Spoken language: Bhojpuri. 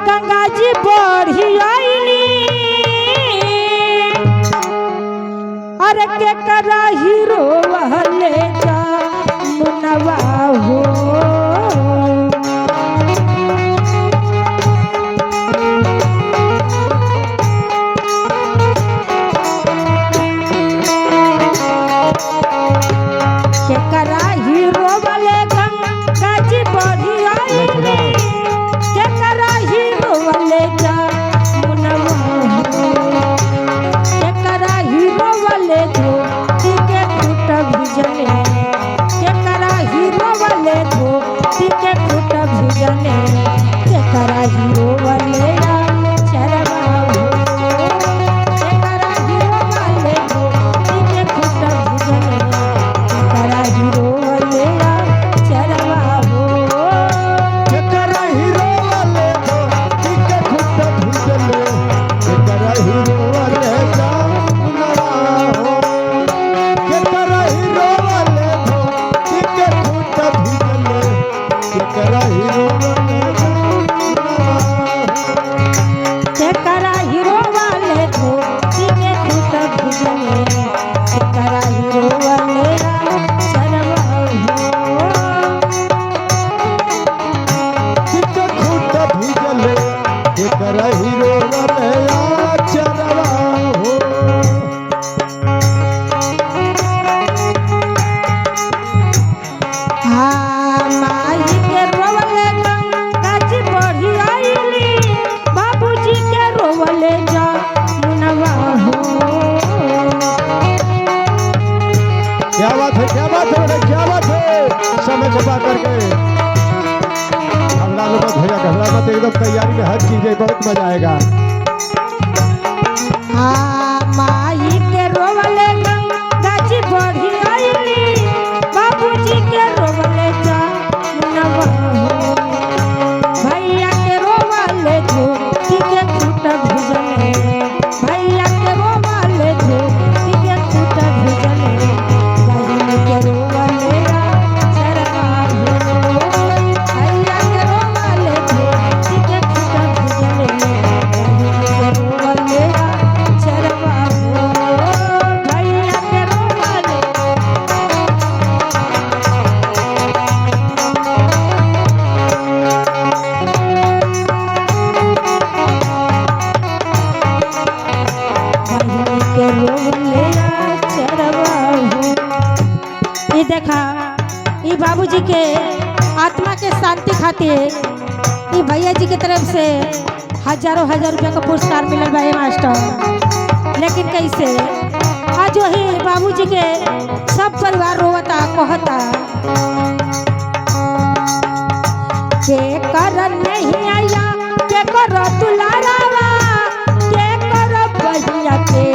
गंगा जी बढ़ी आईली अरे के करा हीरो वहले जा मुनवा हो के करा हीरो वाले गंगा जी बढ़ी आईली के करा हीरो वाले जा मुनवा हो के करा हीरो वाले धोती के खूट भिजने के करा हीरो वाले धोती के खूट भिजने के करा हीरो वाले चरवा हो के करा हीरो वाले धोती के खूट भिजने के करा हीरो वाले चरवा हो के करा हीरो वाले धोती के खूट भिजने के करा हीरो वाले जामुनवा हो के करा हीरो वाले धोती के खूट भिजने के करा हीरो वाले जामुनवा के करा हीरो वाले धोती के खूट भिजने के करा हीरो वाले चरवा हो के खूट भिजने के करा हीरो वाले चरवा हो माई के रोवले गंगा जी बढ़ी आईली बाबूजी के रोवले जा मुनवा हो क्या बात है क्या बात है बेटा क्या बात है समय छपा करके हमला लोग भैया घबरा मत एकदम तैयारी में हर चीज है बहुत मजा आएगा माई के रोवले गंगा जी बढ़ी आईली बाबूजी के रोवले जा मुनवा हो भैया के रोवले धोती के खूट भिजने भैया के रोवले धोती के खूट भिजने बहिन के रोवले चरवा हो भैया के रोवले धोती के खूट भिजने बहिन के रोवले चरवा हो भैया के रोवले बहिन के रोवले चरवा हो ये देखा ये बाबूजी के आत्मा के शांति खातिर ये भैया जी की तरफ से हजारों हजार रुपया का पुरस्कार मिलल बा मास्टर लेकिन कैसे आज वही बाबूजी के सब परिवार रोवता कहता के कर नहीं आया के कर दुलारावा के कर भैया के